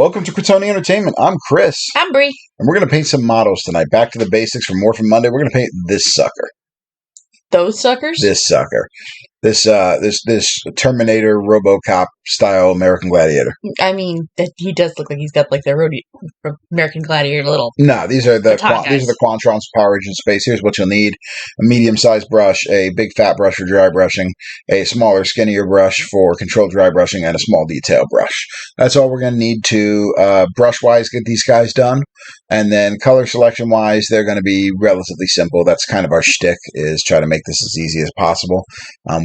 Welcome to Critoni Entertainment. I'm Chris. I'm Bree. And we're going to paint some models tonight. Back to the basics from Morphin Monday. We're going to paint this sucker. Those suckers? This sucker. This Terminator RoboCop style American Gladiator. I mean, he does look like he's got like the American Gladiator little. No, these are the QuanTron's Power Agent Space. Here's what you'll need: a medium-sized brush, a big fat brush for dry brushing, a smaller, skinnier brush for controlled dry brushing, and a small detail brush. That's all we're going to need to brush-wise get these guys done. And then color selection-wise, they're going to be relatively simple. That's kind of our shtick, is try to make this as easy as possible.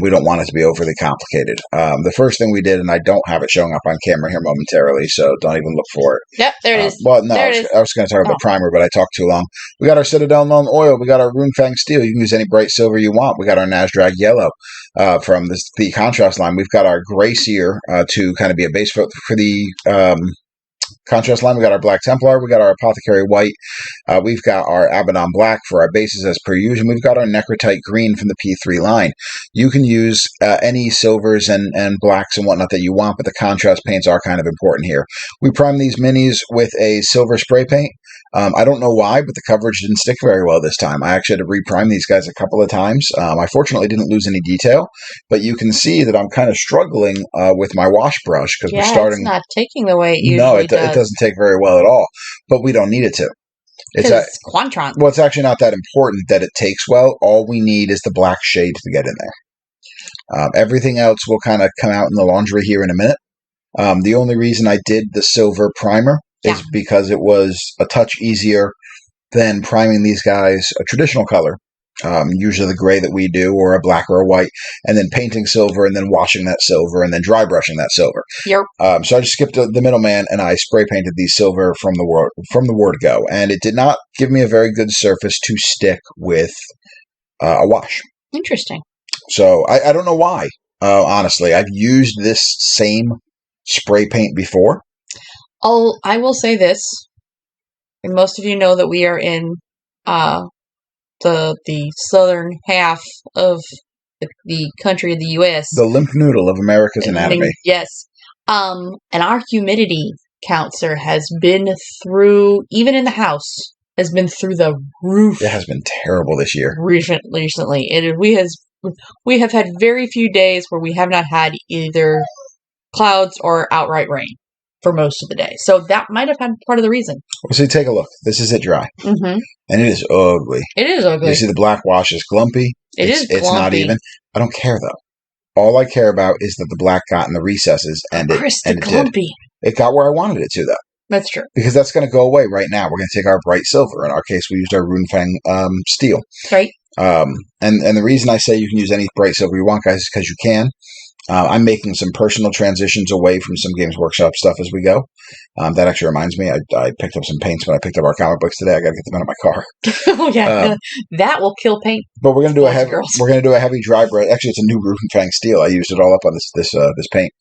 We don't want it to be overly complicated. The first thing we did, and I don't have it showing up on camera here momentarily, so don't even look for it. Yep, there it is. Well, no, I was going to talk about primer, but I talked too long. We got our Citadel Known Oil. We got our Rune Fang Steel. You can use any bright silver you want. We got our Nasdrag Yellow from the contrast line. We've got our Gray Seer to kind of be a base for the contrast line. We got our Black Templar. We got our Apothecary White. We've got our Abaddon Black for our bases as per usual. We've got our Necrotite Green from the P3 line. You can use any silvers and blacks and whatnot that you want, but the contrast paints are kind of important here. We prime these minis with a silver spray paint. I don't know why, but the coverage didn't stick very well this time. I actually had to reprime these guys a couple of times. I fortunately didn't lose any detail, but you can see that I'm kind of struggling with my wash brush because we're starting. It's not taking the way it usually does. No, it doesn't take very well at all, but we don't need it to. It's QuanTron. Well, it's actually not that important that it takes well. All we need is the black shade to get in there. Everything else will kind of come out in the laundry here in a minute. The only reason I did the silver primer is because it was a touch easier than priming these guys a traditional color, usually the gray that we do, or a black or a white, and then painting silver and then washing that silver and then dry brushing that silver. Yep. So I just skipped the middleman and I spray painted these silver from the word go, and it did not give me a very good surface to stick with a wash. Interesting. So I don't know why. Honestly, I've used this same spray paint before. I will say this, and most of you know that we are in the southern half of the country of the U.S. The lymph noodle of America's anatomy. Yes. And our humidity counter has been through, even in the house, has been through the roof. It has been terrible this year. Recently. We have had very few days where we have not had either clouds or outright rain for most of the day. So that might have been part of the reason. Well, see, take a look. This is it dry. Mm-hmm. And it is ugly. It is ugly. You see the black wash is glumpy. It's not even. I don't care, though. All I care about is that the black got in the recesses, and it did. It got where I wanted it to, though. That's true. Because that's going to go away right now. We're going to take our bright silver. In our case, we used our Rune Fang steel. Right. And the reason I say you can use any bright silver you want, guys, is because you can. I'm making some personal transitions away from some Games Workshop stuff as we go. That actually reminds me, I picked up some paints when I picked up our comic books today. I got to get them out of my car. Oh yeah, that will kill paint. But we're going to do a heavy dry brush. Actually, it's a new Rune Fang steel. I used it all up on this paint.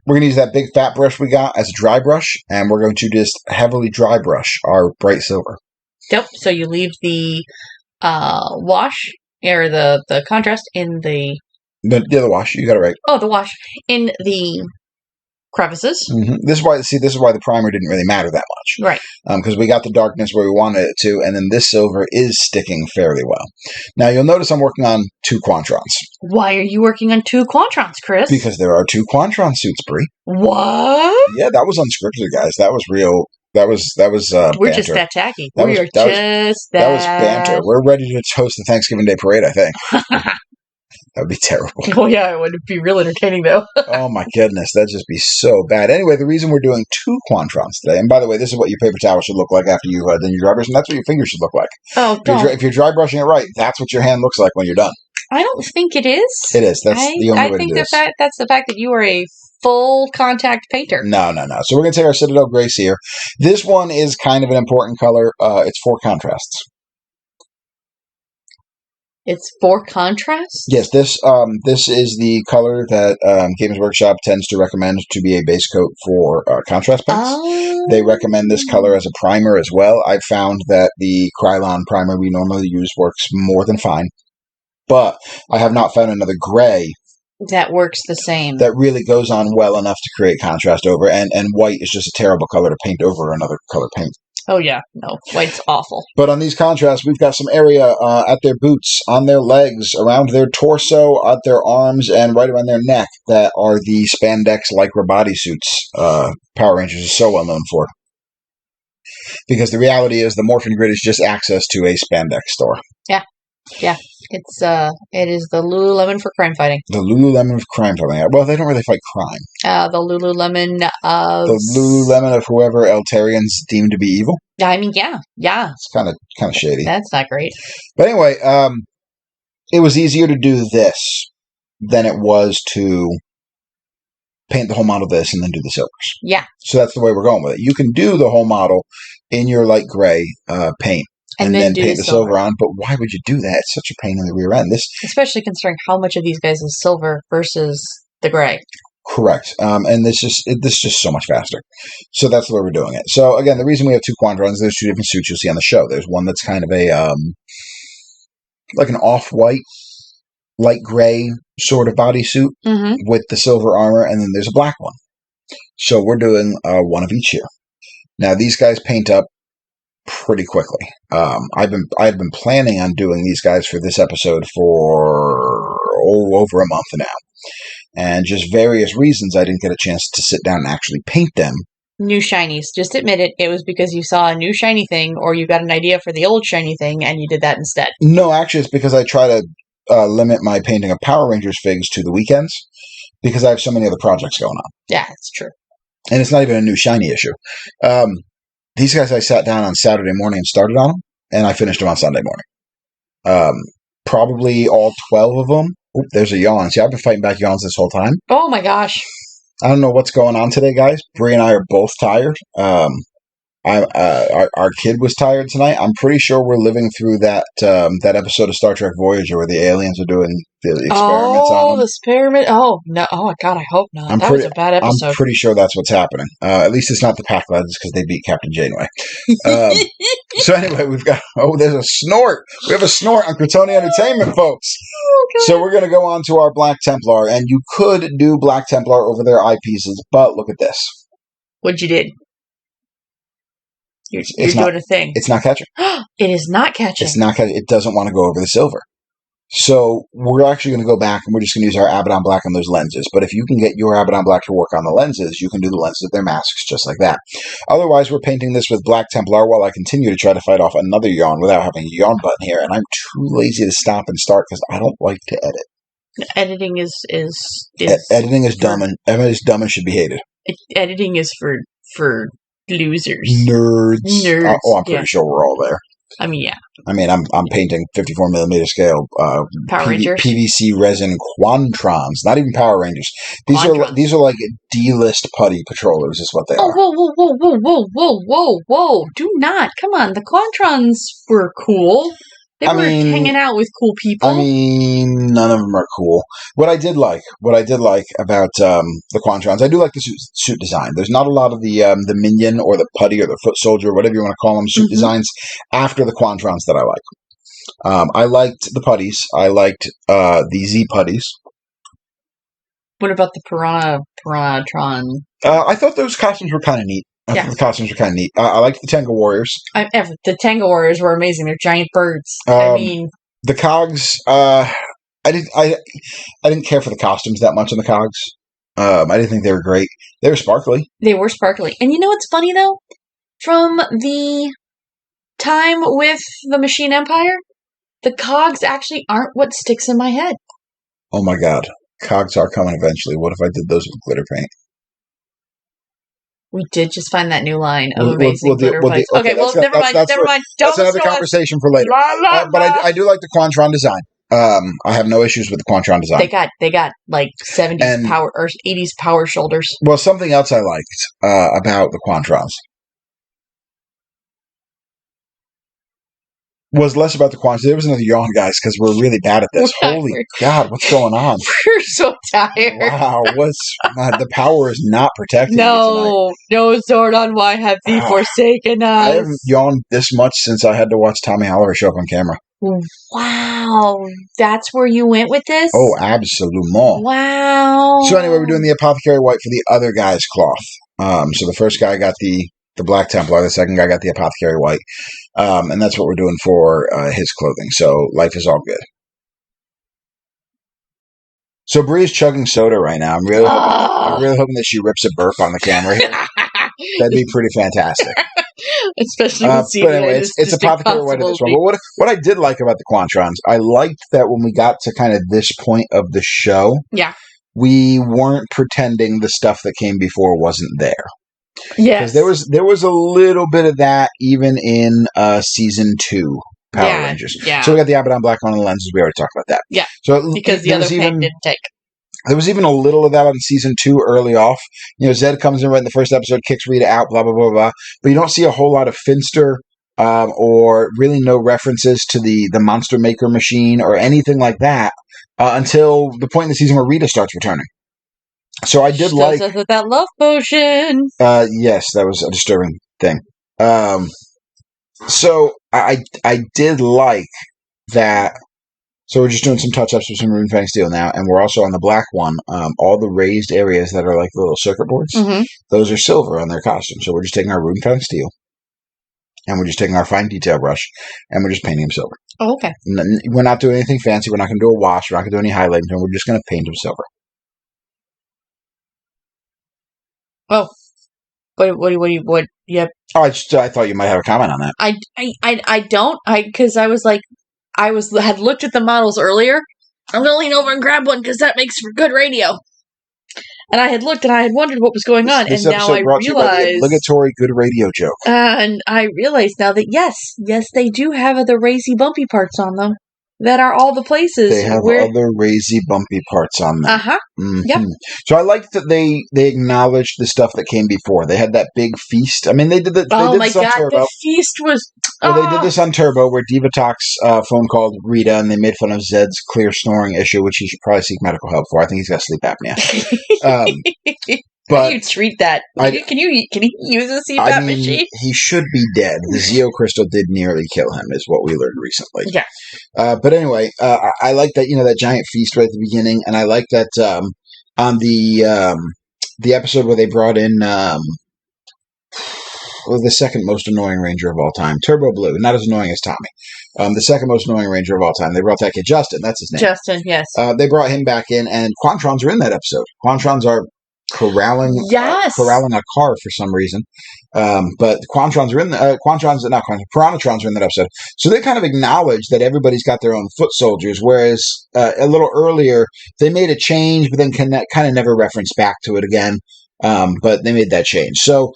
We're going to use that big fat brush we got as a dry brush, and we're going to just heavily dry brush our bright silver. Yep. So you leave the wash or the contrast in the. The wash, you got it right. Oh, the wash in the crevices. Mm-hmm. This is why the primer didn't really matter that much, right? Because we got the darkness where we wanted it to, and then this silver is sticking fairly well. Now you'll notice I'm working on 2 QuanTrons. Why are you working on 2 QuanTrons, Chris? Because there are 2 QuanTron suits, Bree. What? Yeah, that was unscripted, guys. That was real. That was. We're banter. just that tacky. That was banter. We're ready to host the Thanksgiving Day parade, I think. That would be terrible. Oh, yeah, it would be real entertaining, though. Oh, my goodness. That'd just be so bad. Anyway, the reason we're doing 2 QuanTrons today, and by the way, this is what your paper towel should look like after you've done your dry brush, and that's what your fingers should look like. Oh, if you're dry brushing it right, that's what your hand looks like when you're done. I don't think it is. It is. That's the only way to do this. I think that's the fact that you are a full contact painter. No. So we're going to take our Citadel Grace here. This one is kind of an important color. It's 4 contrasts. It's 4 contrasts? Yes, this is the color that Games Workshop tends to recommend to be a base coat for contrast paints. Oh. They recommend this color as a primer as well. I've found that the Krylon primer we normally use works more than fine, but I have not found another gray that works the same. That really goes on well enough to create contrast over, and white is just a terrible color to paint over another color paint. Oh, yeah. No, white's awful. But on these contrasts, we've got some area at their boots, on their legs, around their torso, at their arms, and right around their neck that are the spandex lycra bodysuits Power Rangers is so well known for. Because the reality is the Morphin grid is just access to a spandex store. Yeah. It is the Lululemon for crime fighting. The Lululemon of crime fighting. Well, they don't really fight crime. The Lululemon of... The Lululemon of whoever Eltarians deem to be evil. I mean, yeah. It's kind of shady. That's not great. But anyway, it was easier to do this than it was to paint the whole model this and then do the silvers. Yeah. So that's the way we're going with it. You can do the whole model in your light gray paint. And then paint the silver on, but why would you do that? It's such a pain in the rear end. Especially considering how much of these guys is silver versus the gray. Correct. And this is just so much faster. So that's the way we're doing it. So again, the reason we have two QuanTrons, there's two different suits you'll see on the show. There's one that's kind of a like an off-white, light gray sort of bodysuit with the silver armor, and then there's a black one. So we're doing one of each here. Now these guys paint up pretty quickly. I've been planning on doing these guys for this episode for over a month now, and just various reasons I didn't get a chance to sit down and actually paint them. New shinies. Just admit it. It was because you saw a new shiny thing, or you got an idea for the old shiny thing, and you did that instead. No, actually, it's because I try to limit my painting of Power Rangers figs to the weekends because I have so many other projects going on. Yeah, it's true. And it's not even a new shiny issue. These guys, I sat down on Saturday morning and started on them, and I finished them on Sunday morning. Probably all 12 of them. Oop, there's a yawn. See, I've been fighting back yawns this whole time. Oh, my gosh. I don't know what's going on today, guys. Bree and I are both tired. Our kid was tired tonight. I'm pretty sure we're living through that episode of Star Trek Voyager where the aliens are doing the experiments on them. Oh, the experiment. Oh, no. Oh, God, I hope not. That was a bad episode. I'm pretty sure that's what's happening. At least it's not the Pack Lads because they beat Captain Janeway. So anyway, we've got... Oh, there's a snort. We have a snort on Crotone Entertainment, folks. Okay. So we're going to go on to our Black Templar, and you could do Black Templar over their eyepieces, but look at this. What you did? You're doing a thing. It's not catching. It is not catching. It's not catching. It doesn't want to go over the silver. So we're actually going to go back and we're just going to use our Abaddon Black on those lenses. But if you can get your Abaddon Black to work on the lenses, you can do the lenses of their masks just like that. Otherwise, we're painting this with Black Templar while I continue to try to fight off another yawn without having a yawn button here. And I'm too lazy to stop and start because I don't like to edit. Editing is editing is dumb and should be hated. Editing is for losers. Nerds. Oh, I'm pretty sure we're all there. I mean, yeah. I mean, I'm painting 54mm scale Power Rangers PVC resin QuanTrons, not even Power Rangers. These are like D-list putty patrollers, is what they are. Whoa! Do not come on. The QuanTrons were cool. They were hanging out with cool people. I mean, none of them are cool. What I did like about the QuanTrons, I do like the suit design. There's not a lot of the minion or the putty or the foot soldier, whatever you want to call them, suit designs after the QuanTrons that I like. I liked the putties. I liked the Z putties. What about the Piranha-tron? I thought those costumes were kind of neat. The costumes were kind of neat. I liked the Tango Warriors. The Tango Warriors were amazing. They're giant birds. The Cogs. I didn't care for the costumes that much on the Cogs. I didn't think they were great. They were sparkly. And you know what's funny though? From the time with the Machine Empire, the Cogs actually aren't what sticks in my head. Oh my God, Cogs are coming eventually. What if I did those with glitter paint? We did just find that new line of amazing glitter pipes. Okay, never mind. That's another conversation for later. But I do like the QuanTron design. I have no issues with the QuanTron design. They got like 70s power or 80s power shoulders. Well, something else I liked about the QuanTrons was less about the QuanTrons. There was another yawn, guys, because we're really bad at this. Holy God, what's going on? We're so tired. Wow, the power is not protecting me tonight. No, Zordon, why have thee forsaken us? I haven't yawned this much since I had to watch Tommy Oliver show up on camera. Wow. That's where you went with this? Oh, absolument. Wow. So anyway, we're doing the Apothecary White for the other guy's cloth. So the first guy got the Black Templar, the second guy got the Apothecary White. And that's what we're doing for his clothing. So life is all good. So Bree is chugging soda right now. I'm really hoping that she rips a burp on the camera here. That'd be pretty fantastic. Especially with but anyway, it's Apothecary White in this one. But what I did like about the QuanTrons, I liked that when we got to kind of this point of the show, we weren't pretending the stuff that came before wasn't there. Yes. Because there was a little bit of that even in season 2 Power Rangers. Yeah. So we got the Abaddon Black one on the lenses. We already talked about that. Yeah. So because the other paint didn't take. There was even a little of that on season 2 early off. Zed comes in right in the first episode, kicks Rita out, blah, blah, blah, blah. But you don't see a whole lot of Finster or really no references to the Monster Maker machine or anything like that until the point in the season where Rita starts returning. So I did like... us with that love potion. Yes, that was a disturbing thing. So I did like that... So we're just doing some touch-ups with some Rune Fang Steel now, and we're also on the black one. All the raised areas that are like the little circuit boards, those are silver on their costume. So we're just taking our Rune Fang Steel, and we're just taking our fine detail brush, and we're just painting them silver. Oh, okay. We're not doing anything fancy. We're not going to do a wash. We're not going to do any highlighting. We're just going to paint them silver. Oh. What? Yep. Oh, I thought you might have a comment on that. I don't. Because I was like, had looked at the models earlier. I'm going to lean over and grab one because that makes for good radio. And I had looked and I had wondered what was going on. This and now I realized. The obligatory good radio joke. And I realized now that yes, they do have other racy bumpy parts on them. That are all the places. They have other racy, bumpy parts on them. Mm-hmm. Yep. So I liked that they acknowledged the stuff that came before. They had that big feast. I mean, they did the. Oh my god, the feast was. They did this on Turbo, where Divatox phone called Rita, and they made fun of Zed's clear snoring issue, which he should probably seek medical help for. I think he's got sleep apnea. But how do you treat that? Can he use a CPAP machine? He should be dead. The Zeo Crystal did nearly kill him, is what we learned recently. Yeah. But anyway, I like that, that giant feast right at the beginning, and I like that on the episode where they brought in the second most annoying Ranger of all time, Turbo Blue, not as annoying as Tommy. The second most annoying Ranger of all time. They brought that kid, Justin, that's his name. Justin, yes. They brought him back in, and QuanTrons are in that episode. QuanTrons are corralling a car for some reason. But QuanTrons are in the Piranatrons are in that episode. So they kind of acknowledge that everybody's got their own foot soldiers, whereas a little earlier they made a change, but then kind of never referenced back to it again. But they made that change. So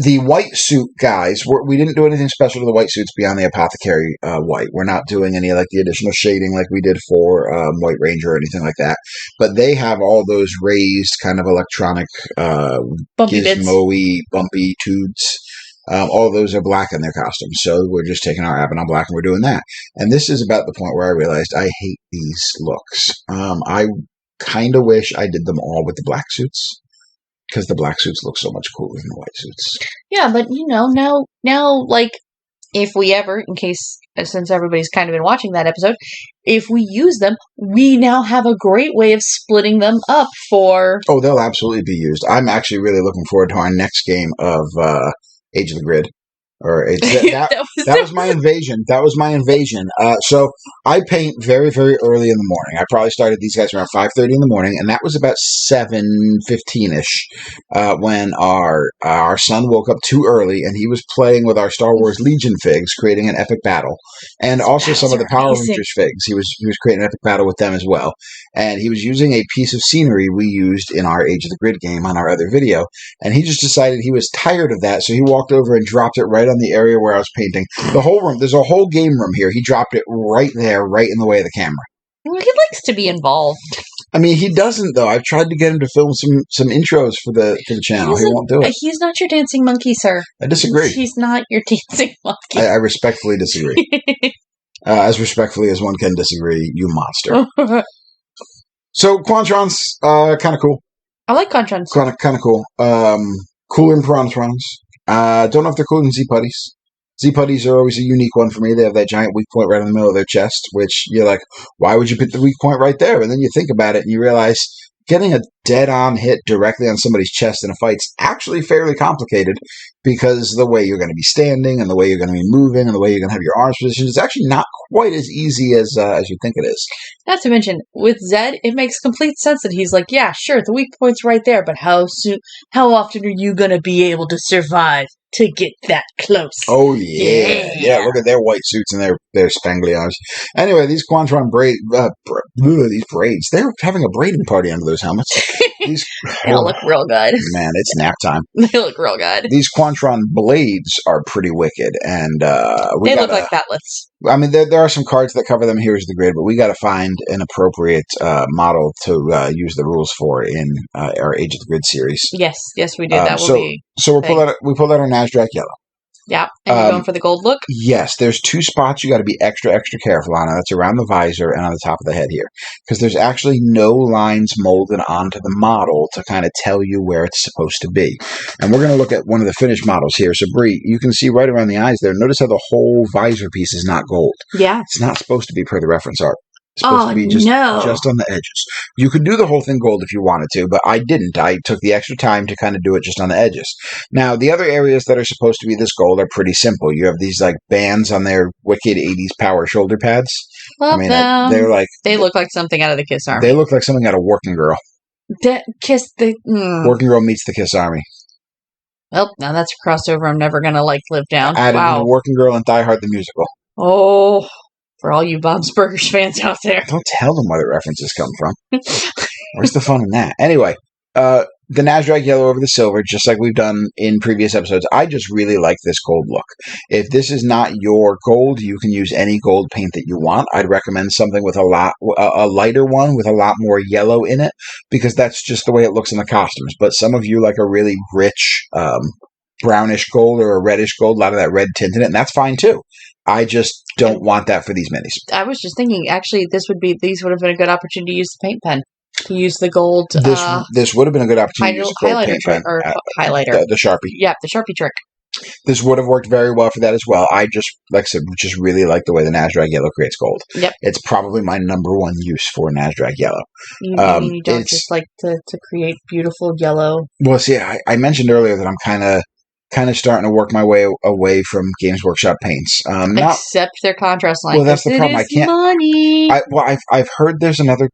the white suit guys, we didn't do anything special to the white suits beyond the Apothecary white. We're not doing any like the additional shading like we did for White Ranger or anything like that. But they have all those raised kind of electronic gizmo-y, bumpy tubes. All of those are black in their costumes. So we're just taking our Abaddon Black and we're doing that. And this is about the point where I realized I hate these looks. I kind of wish I did them all with the black suits. Because the black suits look so much cooler than the white suits. Yeah, but now, like, if we ever, since everybody's kind of been watching that episode, if we use them, we now have a great way of splitting them up for... Oh, they'll absolutely be used. I'm actually really looking forward to our next game of Age of the Grid. That was my invasion. So I paint very, very early in the morning. I probably started these guys around 5:30 in the morning, and that was about 7:15ish when our son woke up too early, and he was playing with our Star Wars Legion figs, creating an epic battle, and also some of the Power Rangers figs. He was creating an epic battle with them as well, and he was using a piece of scenery we used in our Age of the Grid game on our other video, and he just decided he was tired of that, so he walked over and dropped it right on the area where I was painting. The whole room, there's a whole game room here. He dropped it right there, right in the way of the camera. Well, he likes to be involved. I mean, he doesn't, though. I've tried to get him to film some intros for the channel. He won't do it. He's not your dancing monkey, sir. I disagree. He's not your dancing monkey. I respectfully disagree. As respectfully as one can disagree, you monster. So, QuanTron's kind of cool. I like QuanTrons. Kind of cool. Cooler than Piranatrons. Don't know if they're cooler than Z-Putties. Z-Putties are always a unique one for me. They have that giant weak point right in the middle of their chest, which you're like, why would you put the weak point right there? And then you think about it and you realize getting a dead-on hit directly on somebody's chest in a fight's actually fairly complicated because the way you're going to be standing and the way you're going to be moving and the way you're going to have your arms positioned is actually not quite as easy as you think it is. Not to mention, with Zed, it makes complete sense that he's like, yeah, sure, the weak point's right there, but how often are you going to be able to survive to get that close? Oh, yeah. Look at their white suits and their spangly arms. Anyway, these QuanTron these braids, they're having a braiding party under those helmets. They look real good. Man, it's nap time. They look real good. These QuanTron blades are pretty wicked, and they look like batlets. I mean, there are some cards that cover them. Here's the grid, but we got to find an appropriate model to use the rules for in our Age of the Grid series. Yes, we did. That will be. So we pulled out our Nasdaq yellow. Yeah, and you're going for the gold look? Yes, there's two spots you got to be extra careful on. That's around the visor and on the top of the head here. Because there's actually no lines molded onto the model to kind of tell you where it's supposed to be. And we're going to look at one of the finished models here. So, Bree, you can see right around the eyes there. Notice how the whole visor piece is not gold. Yeah. It's not supposed to be per the reference art. It's supposed to be just on the edges. You could do the whole thing gold if you wanted to, but I didn't. I took the extra time to kind of do it just on the edges. Now, the other areas that are supposed to be this gold are pretty simple. You have these like bands on their wicked 80s power shoulder pads. Love them. They're like... They look like something out of the Kiss Army. They look like something out of Working Girl. Working Girl meets the Kiss Army. Well, now that's a crossover I'm never going to live down. Added in Working Girl and Die Hard the Musical. Oh... For all you Bob's Burgers fans out there. Don't tell them where the references come from. Where's the fun in that? Anyway, the Nasdaq yellow over the silver, just like we've done in previous episodes. I just really like this gold look. If this is not your gold, you can use any gold paint that you want. I'd recommend something with a lighter one with a lot more yellow in it, because that's just the way it looks in the costumes. But some of you like a really rich brownish gold or a reddish gold, a lot of that red tint in it, and that's fine too. I just don't want that for these minis. I was just thinking, actually, these would have been a good opportunity to use the paint pen. To use the gold. This would have been a good opportunity to use the gold highlighter paint pen. Highlighter. The Sharpie. Yeah, the Sharpie trick. This would have worked very well for that as well. I just, like I said, just really like the way the Nasdaq yellow creates gold. Yep. It's probably my number one use for Nasdaq yellow. You don't just like to create beautiful yellow. Well, see, I mentioned earlier that I'm kind of starting to work my way away from Games Workshop paints. Except their contrast line. Well, that's the problem. I can't. Money. I've heard there's another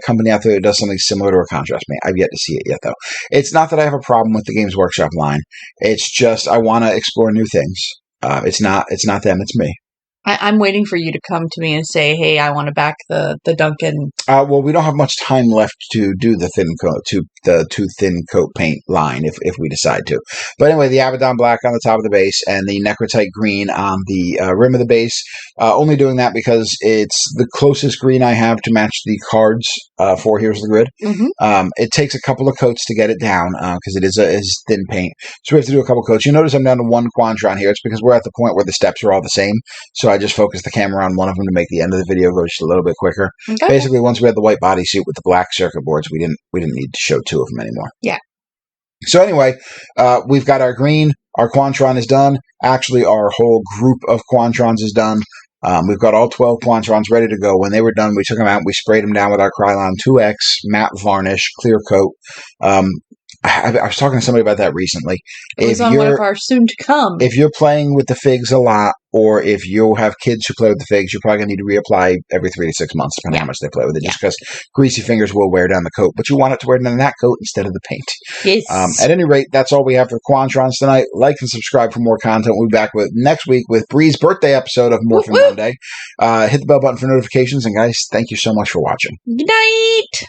company out there that does something similar to a contrast paint. I've yet to see it yet, though. It's not that I have a problem with the Games Workshop line. It's just I want to explore new things. It's not them. It's me. I'm waiting for you to come to me and say, "Hey, I want to back the Duncan." Well, we don't have much time left to do the two thin coat paint line if we decide to. But anyway, the Abaddon black on the top of the base and the Necrotite green on the rim of the base. Only doing that because it's the closest green I have to match the cards for Here's the Grid. Mm-hmm. It takes a couple of coats to get it down because it is thin paint. So we have to do a couple coats. You notice I'm down to one QuanTron here. It's because we're at the point where the steps are all the same. So I just focused the camera on one of them to make the end of the video go just a little bit quicker. Okay. Basically, once we had the white bodysuit with the black circuit boards, we didn't need to show two of them anymore. Yeah. So anyway, we've got our green. Our QuanTron is done. Actually, our whole group of QuanTrons is done. We've got all 12 QuanTrons ready to go. When they were done, we took them out. We sprayed them down with our Krylon 2X matte varnish clear coat. I was talking to somebody about that recently. It was on one of our soon to come. If you're playing with the figs a lot, or if you have kids who play with the figs, you're probably going to need to reapply every 3 to 6 months, depending on how much they play with it, just because greasy fingers will wear down the coat. But you want it to wear down that coat instead of the paint. Yes. At any rate, that's all we have for QuanTrons tonight. Like and subscribe for more content. We'll be back next week with Bree's birthday episode of Morphin Monday. Hit the bell button for notifications. And guys, thank you so much for watching. Good night.